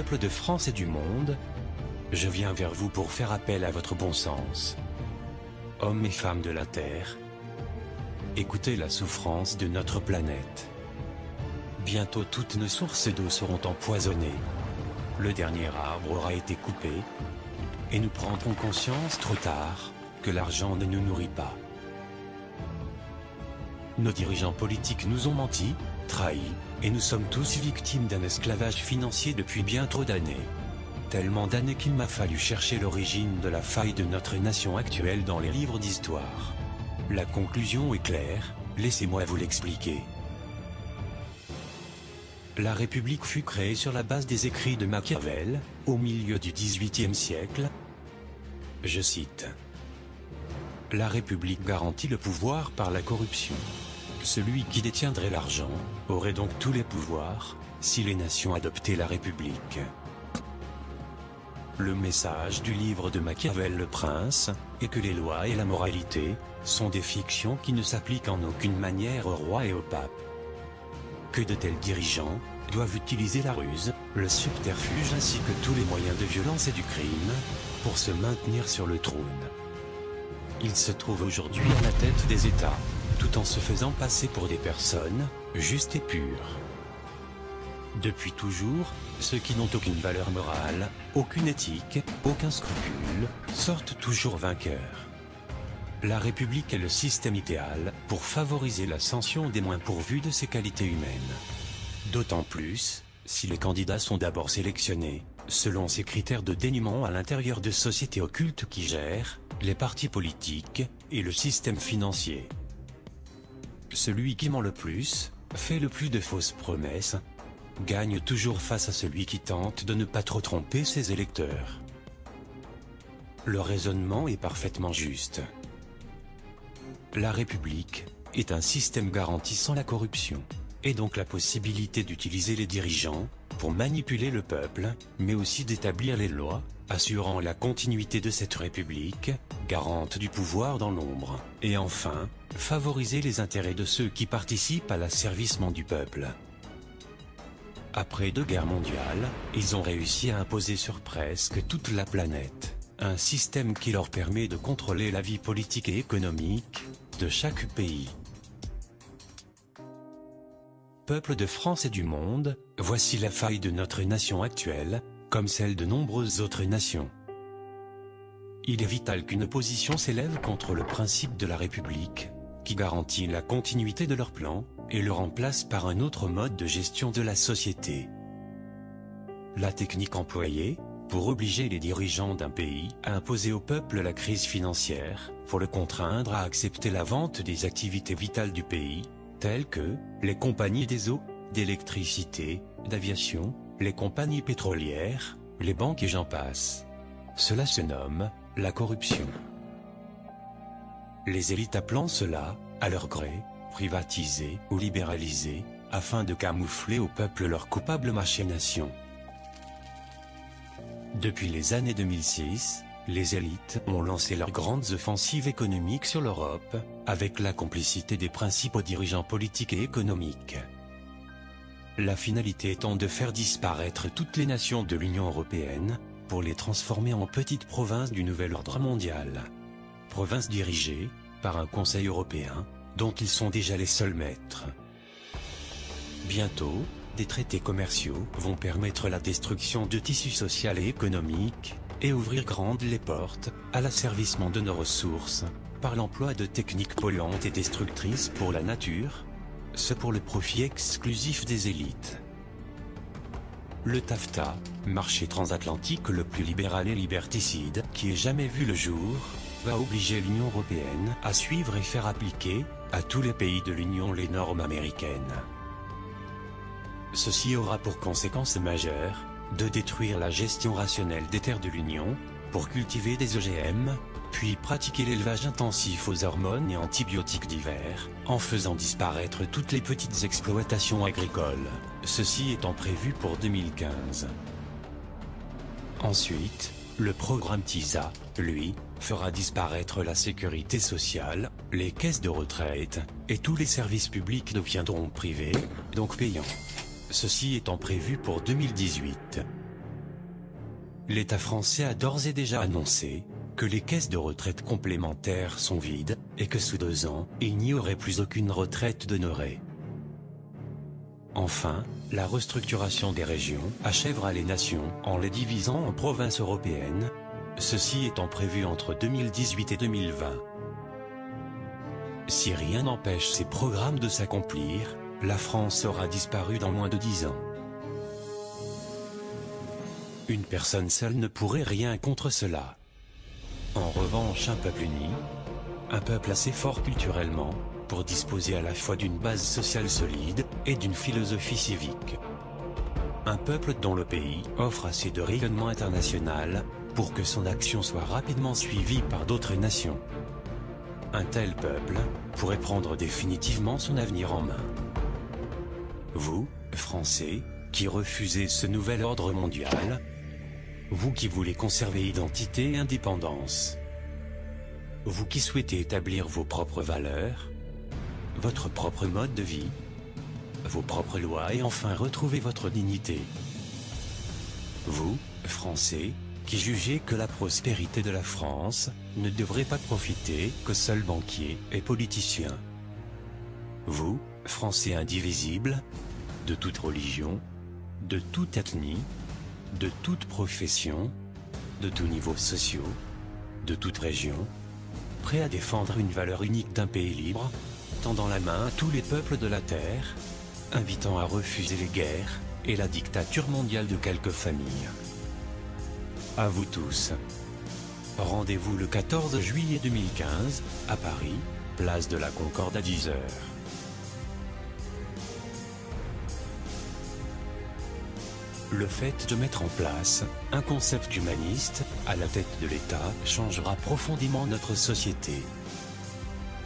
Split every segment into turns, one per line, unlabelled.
Peuple de France et du monde, je viens vers vous pour faire appel à votre bon sens. Hommes et femmes de la Terre, écoutez la souffrance de notre planète. Bientôt toutes nos sources d'eau seront empoisonnées. Le dernier arbre aura été coupé. Et nous prendrons conscience trop tard que l'argent ne nous nourrit pas. Nos dirigeants politiques nous ont menti, trahis, et nous sommes tous victimes d'un esclavage financier depuis bien trop d'années. Tellement d'années qu'il m'a fallu chercher l'origine de la faille de notre nation actuelle dans les livres d'histoire. La conclusion est claire, laissez-moi vous l'expliquer. La République fut créée sur la base des écrits de Machiavel, au milieu du XVIIIe siècle. Je cite. La République garantit le pouvoir par la corruption. Celui qui détiendrait l'argent aurait donc tous les pouvoirs, si les nations adoptaient la République. Le message du livre de Machiavel le Prince est que les lois et la moralité sont des fictions qui ne s'appliquent en aucune manière au roi et au pape. Que de tels dirigeants doivent utiliser la ruse, le subterfuge ainsi que tous les moyens de violence et du crime pour se maintenir sur le trône. Ils se trouvent aujourd'hui à la tête des États, tout en se faisant passer pour des personnes justes et pures. Depuis toujours, ceux qui n'ont aucune valeur morale, aucune éthique, aucun scrupule, sortent toujours vainqueurs. La République est le système idéal pour favoriser l'ascension des moins pourvus de ses qualités humaines. D'autant plus, si les candidats sont d'abord sélectionnés, selon ces critères de dénuement à l'intérieur de sociétés occultes qui gèrent les partis politiques et le système financier. Celui qui ment le plus, fait le plus de fausses promesses, gagne toujours face à celui qui tente de ne pas trop tromper ses électeurs. Le raisonnement est parfaitement juste. La République est un système garantissant la corruption, et donc la possibilité d'utiliser les dirigeants pour manipuler le peuple, mais aussi d'établir les lois, assurant la continuité de cette République, garante du pouvoir dans l'ombre, et enfin, favoriser les intérêts de ceux qui participent à l'asservissement du peuple. Après 2 guerres mondiales, ils ont réussi à imposer sur presque toute la planète un système qui leur permet de contrôler la vie politique et économique de chaque pays. Peuple de France et du monde, voici la faille de notre nation actuelle, comme celle de nombreuses autres nations. Il est vital qu'une opposition s'élève contre le principe de la République, qui garantit la continuité de leur plan, et le remplace par un autre mode de gestion de la société. La technique employée, pour obliger les dirigeants d'un pays à imposer au peuple la crise financière, pour le contraindre à accepter la vente des activités vitales du pays, telles que les compagnies des eaux, d'électricité, d'aviation, les compagnies pétrolières, les banques et j'en passe. Cela se nomme la corruption. Les élites appelant cela, à leur gré, privatiser ou libéraliser, afin de camoufler au peuple leurs coupables machinations. Depuis les années 2006, les élites ont lancé leurs grandes offensives économiques sur l'Europe, avec la complicité des principaux dirigeants politiques et économiques. La finalité étant de faire disparaître toutes les nations de l'Union européenne, pour les transformer en petites provinces du nouvel ordre mondial. Provinces dirigées par un Conseil européen, dont ils sont déjà les seuls maîtres. Bientôt, des traités commerciaux vont permettre la destruction de tissus sociaux et économiques, et ouvrir grandes les portes à l'asservissement de nos ressources, par l'emploi de techniques polluantes et destructrices pour la nature, ce pour le profit exclusif des élites. Le TAFTA, marché transatlantique le plus libéral et liberticide qui ait jamais vu le jour, va obliger l'Union européenne à suivre et faire appliquer à tous les pays de l'Union les normes américaines. Ceci aura pour conséquence majeure de détruire la gestion rationnelle des terres de l'Union pour cultiver des OGM, puis pratiquer l'élevage intensif aux hormones et antibiotiques divers, en faisant disparaître toutes les petites exploitations agricoles, ceci étant prévu pour 2015. Ensuite, le programme TISA, lui, fera disparaître la sécurité sociale, les caisses de retraite, et tous les services publics deviendront privés, donc payants. Ceci étant prévu pour 2018. l'État français a d'ores et déjà annoncé que les caisses de retraite complémentaires sont vides, et que sous 2 ans, il n'y aurait plus aucune retraite d'honoré. Enfin, la restructuration des régions achèvera les nations en les divisant en provinces européennes, ceci étant prévu entre 2018 et 2020. Si rien n'empêche ces programmes de s'accomplir, la France aura disparu dans moins de 10 ans. Une personne seule ne pourrait rien contre cela. En revanche, un peuple uni, un peuple assez fort culturellement, pour disposer à la fois d'une base sociale solide et d'une philosophie civique. Un peuple dont le pays offre assez de rayonnement international pour que son action soit rapidement suivie par d'autres nations. Un tel peuple pourrait prendre définitivement son avenir en main. Vous, Français, qui refusez ce nouvel ordre mondial, vous qui voulez conserver identité et indépendance, vous qui souhaitez établir vos propres valeurs, votre propre mode de vie, vos propres lois et enfin retrouver votre dignité. Vous, Français, qui jugez que la prospérité de la France ne devrait pas profiter qu'aux seuls banquiers et politiciens. Vous, Français indivisibles, de toute religion, de toute ethnie, de toute profession, de tous niveaux sociaux, de toute région, prêts à défendre une valeur unique d'un pays libre, tendant la main à tous les peuples de la terre, invitant à refuser les guerres et la dictature mondiale de quelques familles. À vous tous. Rendez-vous le 14 juillet 2015, à Paris, place de la Concorde à 10 h. Le fait de mettre en place un concept humaniste à la tête de l'État changera profondément notre société.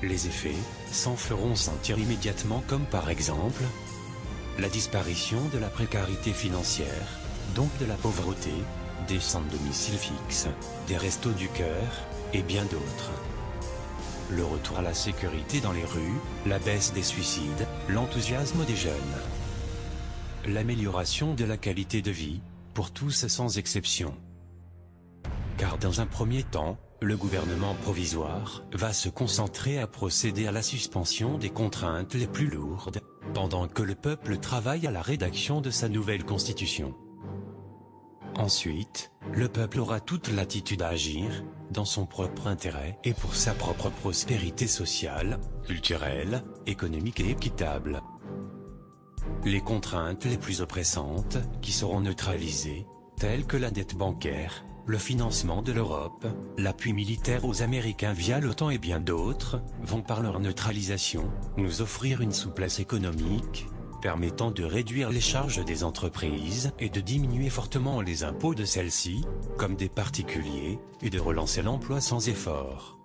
Les effets s'en feront sentir immédiatement, comme par exemple la disparition de la précarité financière, donc de la pauvreté, des sans domicile fixe, des restos du cœur, et bien d'autres. Le retour à la sécurité dans les rues, la baisse des suicides, l'enthousiasme des jeunes. L'amélioration de la qualité de vie, pour tous sans exception. Car dans un premier temps, le gouvernement provisoire va se concentrer à procéder à la suspension des contraintes les plus lourdes, pendant que le peuple travaille à la rédaction de sa nouvelle constitution. Ensuite, le peuple aura toute latitude à agir, dans son propre intérêt et pour sa propre prospérité sociale, culturelle, économique et équitable. Les contraintes les plus oppressantes, qui seront neutralisées, telles que la dette bancaire, le financement de l'Europe, l'appui militaire aux Américains via l'OTAN et bien d'autres, vont par leur neutralisation, nous offrir une souplesse économique, permettant de réduire les charges des entreprises et de diminuer fortement les impôts de celles-ci, comme des particuliers, et de relancer l'emploi sans effort.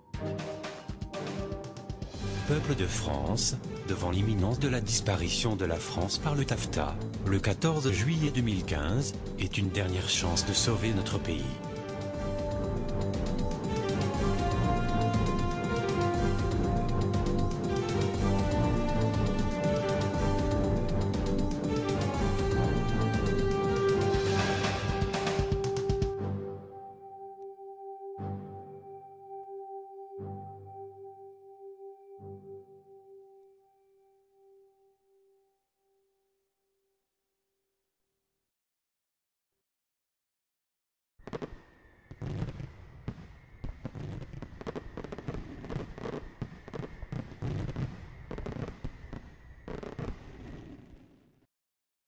Peuple de France, devant l'imminence de la disparition de la France par le TAFTA, le 14 juillet 2015, est une dernière chance de sauver notre pays.